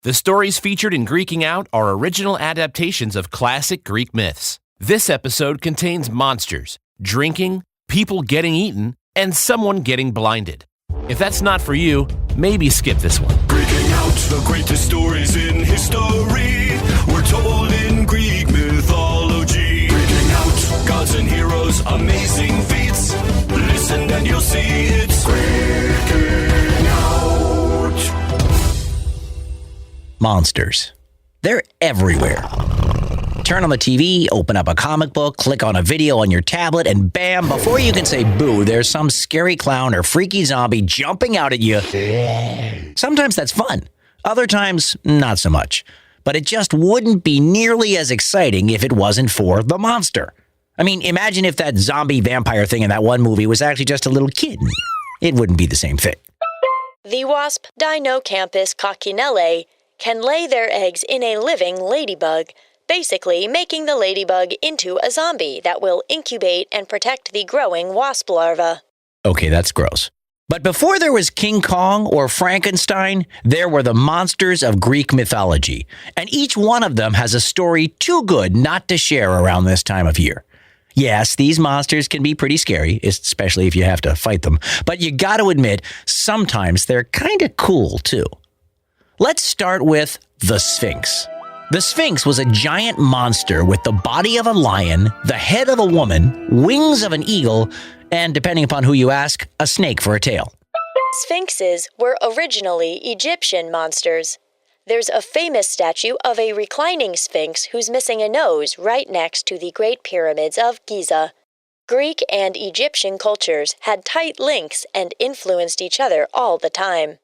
The stories featured in Greeking Out are original adaptations of classic Greek myths. This episode contains monsters, drinking, people getting eaten, and someone getting blinded. If that's not for you, maybe skip this one. Greeking Out, the greatest stories in history were told in Greek mythology. Greeking Out, gods and heroes, amazing feats. Listen and you'll see it's Greeking Out. Monsters. They're everywhere. Turn on the TV, open up a comic book, click on a video on your tablet, and bam, before you can say boo, there's some scary clown or freaky zombie jumping out at you. Sometimes that's fun. Other times, not so much. But it just wouldn't be nearly as exciting if it wasn't for the monster. I mean, imagine if that zombie vampire thing in that one movie was actually just a little kitten. It wouldn't be the same thing. The wasp Dinocampus coccinelle can lay their eggs in a living ladybug, basically making the ladybug into a zombie that will incubate and protect the growing wasp larva. Okay, that's gross. But before there was King Kong or Frankenstein, there were the monsters of Greek mythology. And each one of them has a story too good not to share around this time of year. Yes, these monsters can be pretty scary, especially if you have to fight them. But you got to admit, sometimes they're kind of cool too. Let's start with the Sphinx. The Sphinx was a giant monster with the body of a lion, the head of a woman, wings of an eagle, and depending upon who you ask, a snake for a tail. Sphinxes were originally Egyptian monsters. There's a famous statue of a reclining sphinx who's missing a nose right next to the Great Pyramids of Giza. Greek and Egyptian cultures had tight links and influenced each other all the time.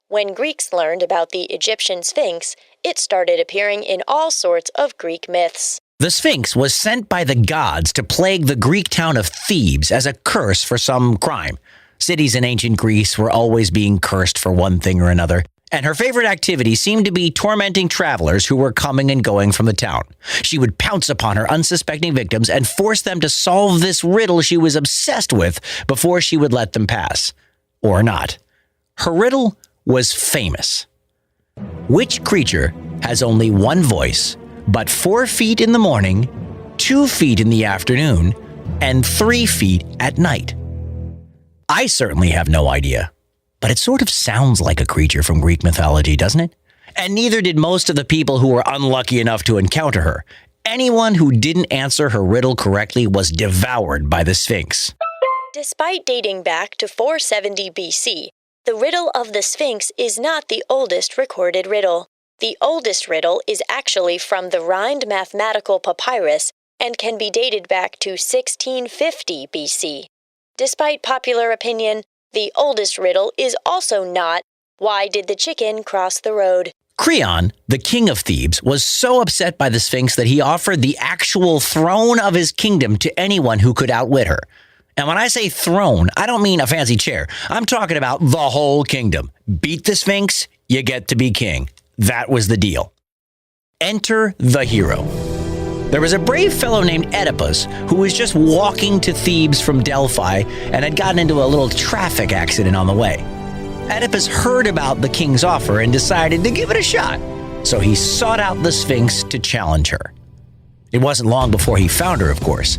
When Greeks learned about the Egyptian Sphinx, it started appearing in all sorts of Greek myths. The Sphinx was sent by the gods to plague the Greek town of Thebes as a curse for some crime. Cities in ancient Greece were always being cursed for one thing or another, and her favorite activity seemed to be tormenting travelers who were coming and going from the town. She would pounce upon her unsuspecting victims and force them to solve this riddle she was obsessed with before she would let them pass. Or not. Her riddle was famous. Which creature has only one voice, but 4 feet in the morning, 2 feet in the afternoon, and 3 feet at night? I certainly have no idea, but it sort of sounds like a creature from Greek mythology, doesn't it? And neither did most of the people who were unlucky enough to encounter her. Anyone who didn't answer her riddle correctly was devoured by the Sphinx. Despite dating back to 470 BC, the riddle of the Sphinx is not the oldest recorded riddle. The oldest riddle is actually from the Rhind mathematical papyrus and can be dated back to 1650 BC. Despite popular opinion, the oldest riddle is also not, why did the chicken cross the road? Creon, the king of Thebes, was so upset by the Sphinx that he offered the actual throne of his kingdom to anyone who could outwit her. And when I say throne, I don't mean a fancy chair. I'm talking about the whole kingdom. Beat the Sphinx, you get to be king. That was the deal. Enter the hero. There was a brave fellow named Oedipus who was just walking to Thebes from Delphi and had gotten into a little traffic accident on the way. Oedipus heard about the king's offer and decided to give it a shot. So he sought out the Sphinx to challenge her. It wasn't long before he found her, of course.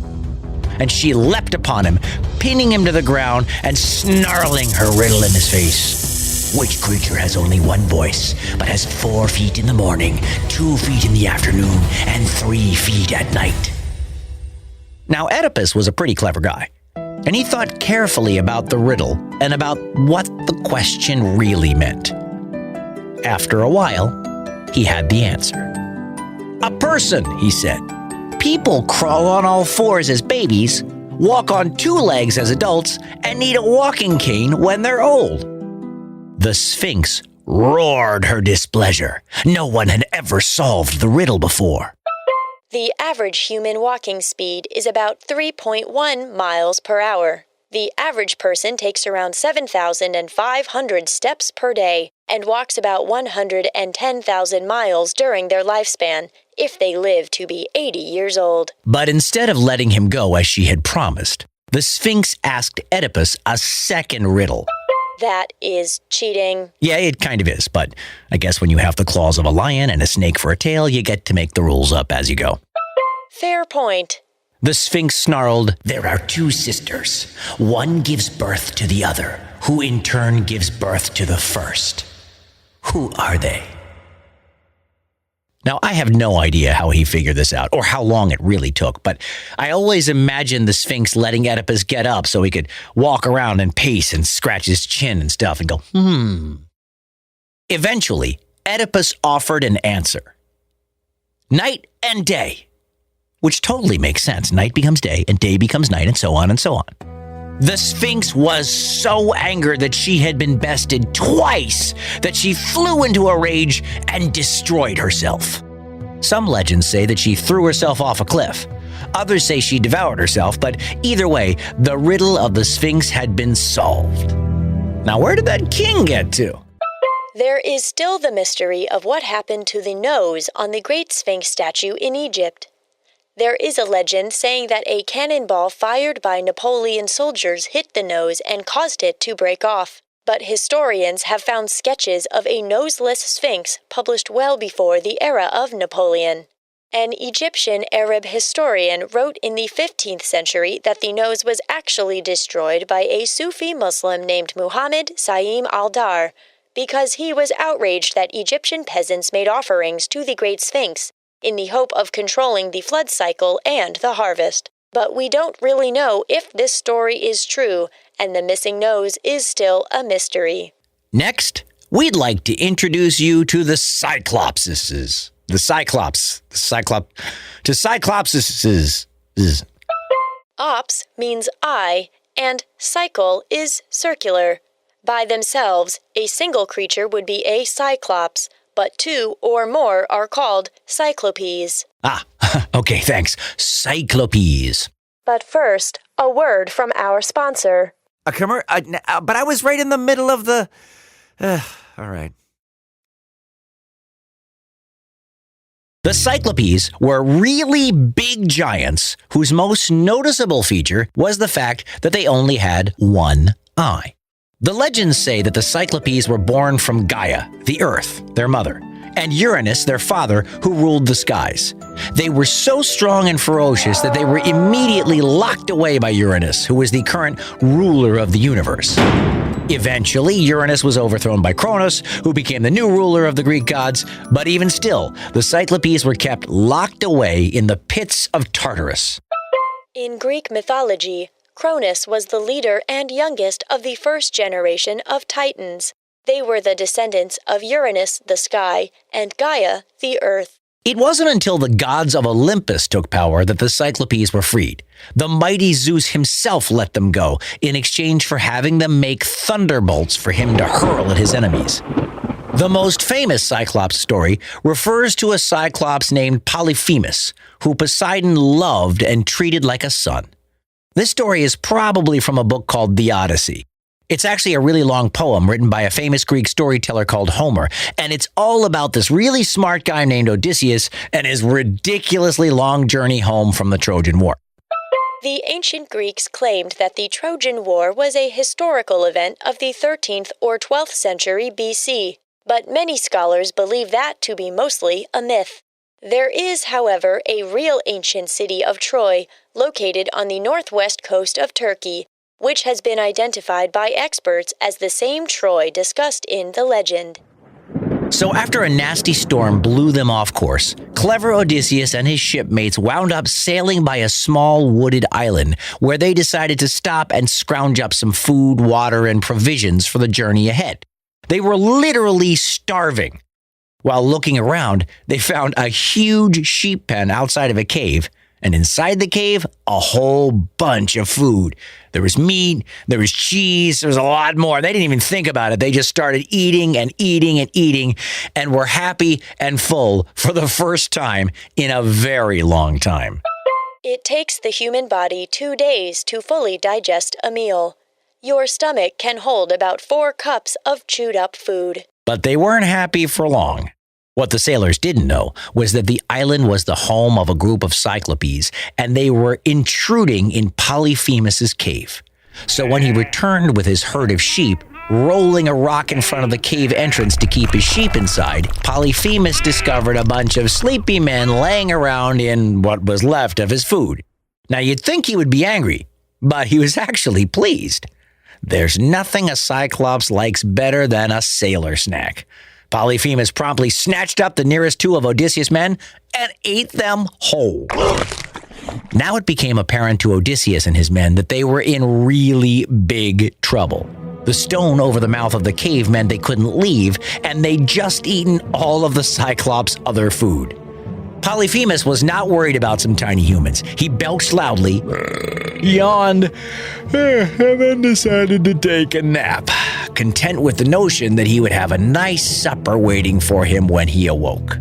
And she leapt upon him, pinning him to the ground and snarling her riddle in his face. Which creature has only one voice, but has 4 feet in the morning, 2 feet in the afternoon, and 3 feet at night? Now, Oedipus was a pretty clever guy, and he thought carefully about the riddle and about what the question really meant. After a while, he had the answer. A person, he said. People crawl on all fours as babies, walk on 2 legs as adults, and need a walking cane when they're old. The Sphinx roared her displeasure. No one had ever solved the riddle before. The average human walking speed is about 3.1 miles per hour. The average person takes around 7,500 steps per day and walks about 110,000 miles during their lifespan, if they live to be 80 years old. But instead of letting him go as she had promised, the Sphinx asked Oedipus a second riddle. That is cheating. Yeah, it kind of is, but I guess when you have the claws of a lion and a snake for a tail, you get to make the rules up as you go. Fair point. The Sphinx snarled, "There are two sisters. One gives birth to the other, who in turn gives birth to the first. Who are they?" Now, I have no idea how he figured this out or how long it really took, but I always imagined the Sphinx letting Oedipus get up so he could walk around and pace and scratch his chin and stuff and go, Eventually, Oedipus offered an answer. Night and day, which totally makes sense. Night becomes day and day becomes night and so on and so on. The Sphinx was so angered that she had been bested twice that she flew into a rage and destroyed herself. Some legends say that she threw herself off a cliff. Others say she devoured herself, but either way, the riddle of the Sphinx had been solved. Now, where did that king get to? There is still the mystery of what happened to the nose on the Great Sphinx statue in Egypt. There is a legend saying that a cannonball fired by Napoleon's soldiers hit the nose and caused it to break off. But historians have found sketches of a noseless sphinx published well before the era of Napoleon. An Egyptian Arab historian wrote in the 15th century that the nose was actually destroyed by a Sufi Muslim named Muhammad Saim al-Dar because he was outraged that Egyptian peasants made offerings to the Great Sphinx in the hope of controlling the flood cycle and the harvest. But we don't really know if this story is true, and the missing nose is still a mystery. Next, we'd like to introduce you to the Cyclopses. Cyclopses. Ops means eye, and cycle is circular. By themselves, a single creature would be a cyclops, but two or more are called cyclopes. Okay, thanks. Cyclopes. But first, a word from our sponsor. But I was right in the middle of the... all right. The Cyclopes were really big giants whose most noticeable feature was the fact that they only had one eye. The legends say that the Cyclopes were born from Gaia, the Earth, their mother, and Uranus, their father, who ruled the skies. They were so strong and ferocious that they were immediately locked away by Uranus, who was the current ruler of the universe. Eventually, Uranus was overthrown by Cronus, who became the new ruler of the Greek gods, but even still, the Cyclopes were kept locked away in the pits of Tartarus. In Greek mythology, Cronus was the leader and youngest of the first generation of Titans. They were the descendants of Uranus, the sky, and Gaia, the earth. It wasn't until the gods of Olympus took power that the Cyclopes were freed. The mighty Zeus himself let them go in exchange for having them make thunderbolts for him to hurl at his enemies. The most famous Cyclops story refers to a Cyclops named Polyphemus, who Poseidon loved and treated like a son. This story is probably from a book called The Odyssey. It's actually a really long poem written by a famous Greek storyteller called Homer, and it's all about this really smart guy named Odysseus and his ridiculously long journey home from the Trojan War. The ancient Greeks claimed that the Trojan War was a historical event of the 13th or 12th century BC, but many scholars believe that to be mostly a myth. There is, however, a real ancient city of Troy, located on the northwest coast of Turkey, which has been identified by experts as the same Troy discussed in the legend. So after a nasty storm blew them off course, clever Odysseus and his shipmates wound up sailing by a small wooded island where they decided to stop and scrounge up some food, water, and provisions for the journey ahead. They were literally starving. While looking around, they found a huge sheep pen outside of a cave, and inside the cave, a whole bunch of food. There was meat, there was cheese, there was a lot more. They didn't even think about it. They just started eating and eating and eating, and were happy and full for the first time in a very long time. It takes the human body 2 days to fully digest a meal. Your stomach can hold about 4 cups of chewed up food. But they weren't happy for long. What the sailors didn't know was that the island was the home of a group of Cyclopes, and they were intruding in Polyphemus's cave. So when he returned with his herd of sheep, Rolling a rock in front of the cave entrance to keep his sheep inside, Polyphemus discovered a bunch of sleepy men laying around in what was left of his food. Now you'd think he would be angry, but he was actually pleased. There's nothing a Cyclops likes better than a sailor snack. Polyphemus promptly snatched up the nearest two of Odysseus' men and ate them whole. Now it became apparent to Odysseus and his men that they were in really big trouble. The stone over the mouth of the cave meant they couldn't leave, and they'd just eaten all of the Cyclops' other food. Polyphemus was not worried about some tiny humans. He belched loudly, yawned, and then decided to take a nap, content with the notion that he would have a nice supper waiting for him when he awoke.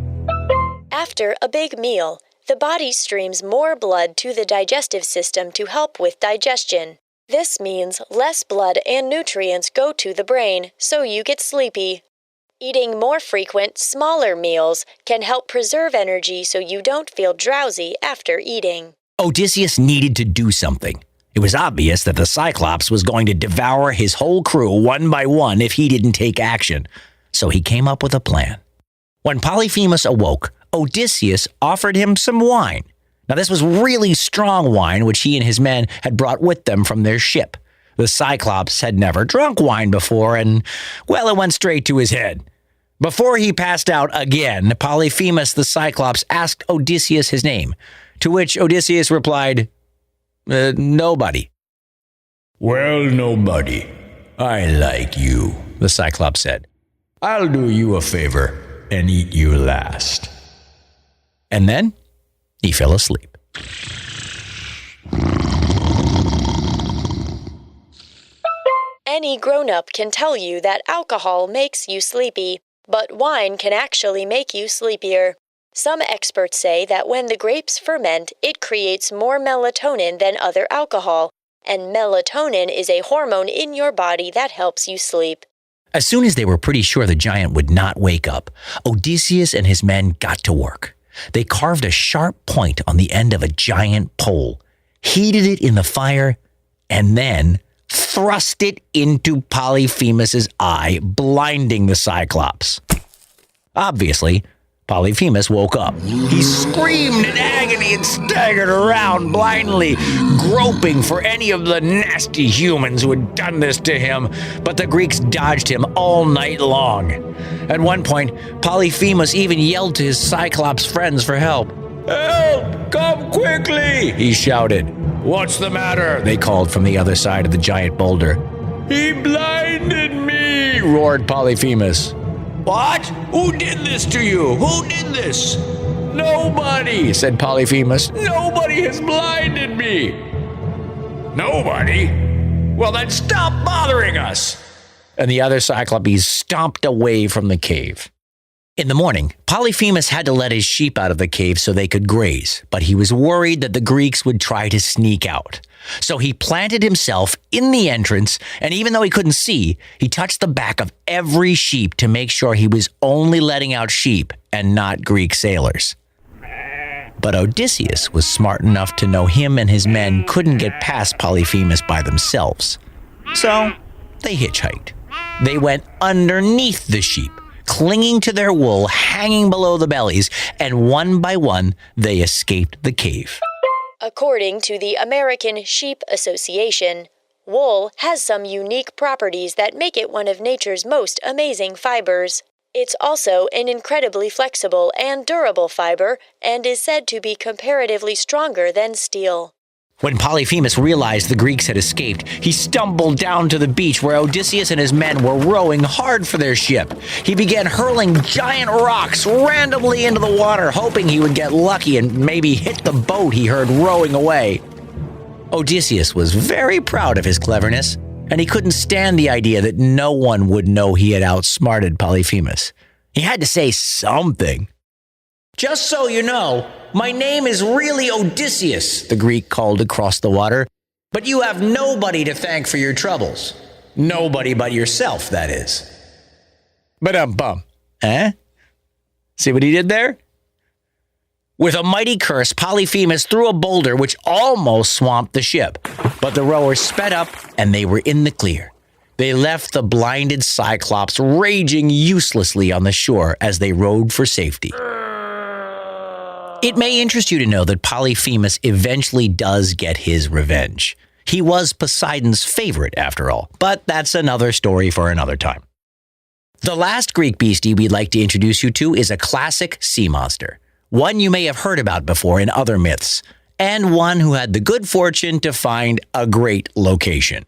After a big meal, the body streams more blood to the digestive system to help with digestion. This means less blood and nutrients go to the brain, so you get sleepy. Eating more frequent, smaller meals can help preserve energy so you don't feel drowsy after eating. Odysseus needed to do something. It was obvious that the Cyclops was going to devour his whole crew one by one if he didn't take action, so he came up with a plan. When Polyphemus awoke, Odysseus offered him some wine. Now, this was really strong wine, which he and his men had brought with them from their ship. The Cyclops had never drunk wine before, and, well, it went straight to his head. Before he passed out again, Polyphemus the Cyclops asked Odysseus his name, to which Odysseus replied, nobody. Well, nobody. I like you, the Cyclops said. I'll do you a favor and eat you last. And then he fell asleep. Any grown-up can tell you that alcohol makes you sleepy, but wine can actually make you sleepier. Some experts say that when the grapes ferment, it creates more melatonin than other alcohol, and melatonin is a hormone in your body that helps you sleep. As soon as they were pretty sure the giant would not wake up, Odysseus and his men got to work. They carved a sharp point on the end of a giant pole, heated it in the fire, and then thrust it into Polyphemus's eye, blinding the Cyclops. Obviously, Polyphemus woke up. He screamed in agony and staggered around blindly, groping for any of the nasty humans who had done this to him, but the Greeks dodged him all night long. At one point, Polyphemus even yelled to his Cyclops friends for help. "Help! Come quickly!" he shouted. "What's the matter?" they called from the other side of the giant boulder. "He blinded me!" roared Polyphemus. "What? Who did this to you? Who did this?" "Nobody," said Polyphemus. "Nobody has blinded me." "Nobody? Well, then stop bothering us." And the other Cyclopes stomped away from the cave. In the morning, Polyphemus had to let his sheep out of the cave so they could graze, but he was worried that the Greeks would try to sneak out. So he planted himself in the entrance, and even though he couldn't see, he touched the back of every sheep to make sure he was only letting out sheep and not Greek sailors. But Odysseus was smart enough to know him and his men couldn't get past Polyphemus by themselves. So they hitchhiked. They went underneath the sheep, clinging to their wool, hanging below the bellies, and one by one, they escaped the cave. According to the American Sheep Association, wool has some unique properties that make it one of nature's most amazing fibers. It's also an incredibly flexible and durable fiber and is said to be comparatively stronger than steel. When Polyphemus realized the Greeks had escaped, he stumbled down to the beach where Odysseus and his men were rowing hard for their ship. He began hurling giant rocks randomly into the water, hoping he would get lucky and maybe hit the boat he heard rowing away. Odysseus was very proud of his cleverness, and he couldn't stand the idea that no one would know he had outsmarted Polyphemus. He had to say something. "Just so you know, my name is really Odysseus," the Greek called across the water, "but you have nobody to thank for your troubles. Nobody but yourself, that is." Ba-dum-bum. Eh? See what he did there? With a mighty curse, Polyphemus threw a boulder which almost swamped the ship, but the rowers sped up and they were in the clear. They left the blinded Cyclops raging uselessly on the shore as they rowed for safety. It may interest you to know that Polyphemus eventually does get his revenge. He was Poseidon's favorite, after all, but that's another story for another time. The last Greek beastie we'd like to introduce you to is a classic sea monster, one you may have heard about before in other myths, and one who had the good fortune to find a great location.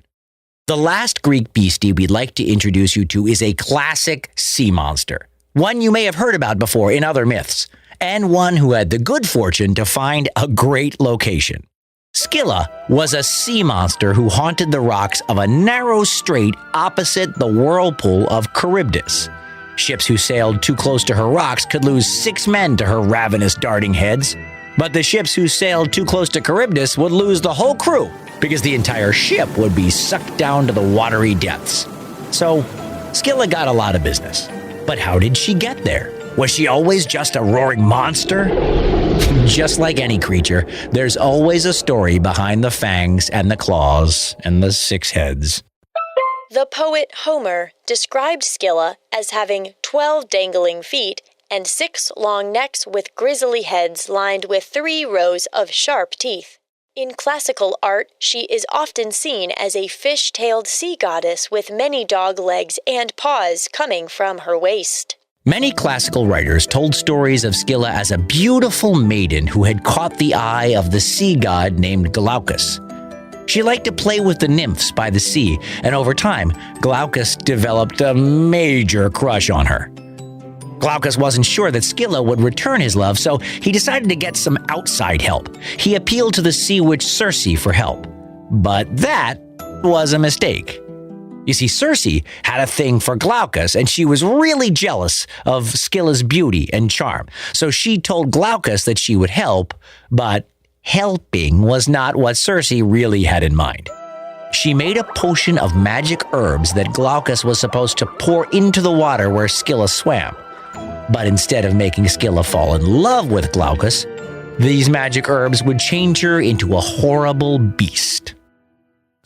The last Greek beastie we'd like to introduce you to is a classic sea monster, one you may have heard about before in other myths, and one who had the good fortune to find a great location. Scylla was a sea monster who haunted the rocks of a narrow strait opposite the Whirlpool of Charybdis. Ships who sailed too close to her rocks could lose 6 men to her ravenous darting heads, but the ships who sailed too close to Charybdis would lose the whole crew because the entire ship would be sucked down to the watery depths. So, Scylla got a lot of business. But how did she get there? Was she always just a roaring monster? Just like any creature, there's always a story behind the fangs and the claws and the 6 heads. The poet Homer described Scylla as having 12 dangling feet and 6 long necks with grisly heads lined with 3 rows of sharp teeth. In classical art, she is often seen as a fish-tailed sea goddess with many dog legs and paws coming from her waist. Many classical writers told stories of Scylla as a beautiful maiden who had caught the eye of the sea god named Glaucus. She liked to play with the nymphs by the sea, and over time, Glaucus developed a major crush on her. Glaucus wasn't sure that Scylla would return his love, so he decided to get some outside help. He appealed to the sea witch Circe for help. But that was a mistake. You see, Circe had a thing for Glaucus, and she was really jealous of Scylla's beauty and charm. So she told Glaucus that she would help, but helping was not what Circe really had in mind. She made a potion of magic herbs that Glaucus was supposed to pour into the water where Scylla swam. But instead of making Scylla fall in love with Glaucus, these magic herbs would change her into a horrible beast.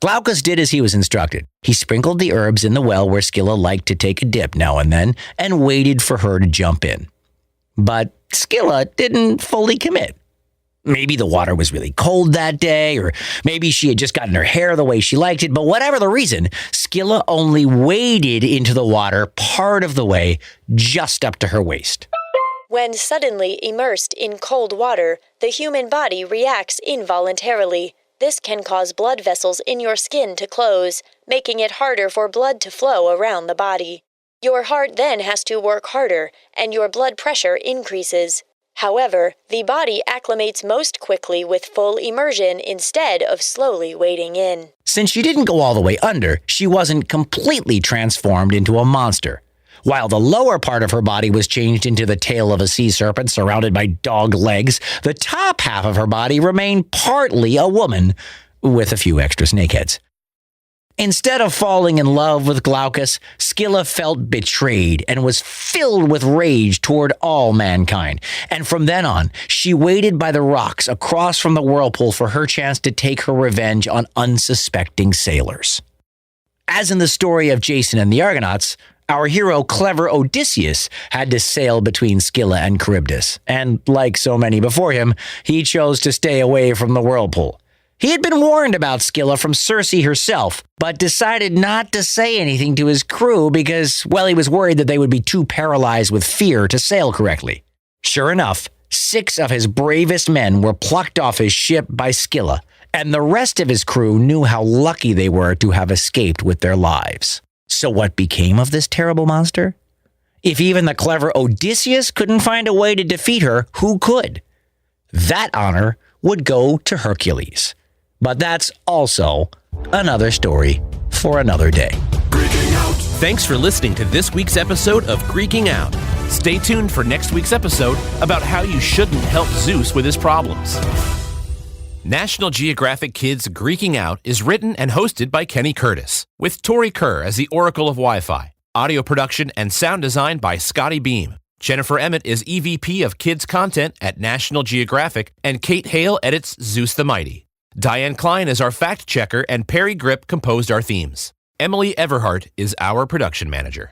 Glaucus did as he was instructed. He sprinkled the herbs in the well where Scylla liked to take a dip now and then and waited for her to jump in. But Scylla didn't fully commit. Maybe the water was really cold that day, or maybe she had just gotten her hair the way she liked it, but whatever the reason, Scylla only waded into the water part of the way, just up to her waist. When suddenly immersed in cold water, the human body reacts involuntarily. This can cause blood vessels in your skin to close, making it harder for blood to flow around the body. Your heart then has to work harder, and your blood pressure increases. However, the body acclimates most quickly with full immersion instead of slowly wading in. Since she didn't go all the way under, she wasn't completely transformed into a monster. While the lower part of her body was changed into the tail of a sea serpent surrounded by dog legs, the top half of her body remained partly a woman, with a few extra snakeheads. Instead of falling in love with Glaucus, Scylla felt betrayed and was filled with rage toward all mankind. And from then on, she waited by the rocks across from the whirlpool for her chance to take her revenge on unsuspecting sailors. As in the story of Jason and the Argonauts, our hero, clever Odysseus, had to sail between Scylla and Charybdis, and like so many before him, he chose to stay away from the whirlpool. He had been warned about Scylla from Circe herself, but decided not to say anything to his crew because, well, he was worried that they would be too paralyzed with fear to sail correctly. Sure enough, 6 of his bravest men were plucked off his ship by Scylla, and the rest of his crew knew how lucky they were to have escaped with their lives. So what became of this terrible monster? If even the clever Odysseus couldn't find a way to defeat her, who could? That honor would go to Hercules. But that's also another story for another day. Greeking out. Thanks for listening to this week's episode of Greeking Out. Stay tuned for next week's episode about how you shouldn't help Zeus with his problems. National Geographic Kids Greeking Out is written and hosted by Kenny Curtis, with Tori Kerr as the Oracle of Wi-Fi. Audio production and sound design by Scotty Beam. Jennifer Emmett is EVP of Kids Content at National Geographic, and Kate Hale edits Zeus the Mighty. Diane Klein is our fact checker, and Perry Grip composed our themes. Emily Everhart is our production manager.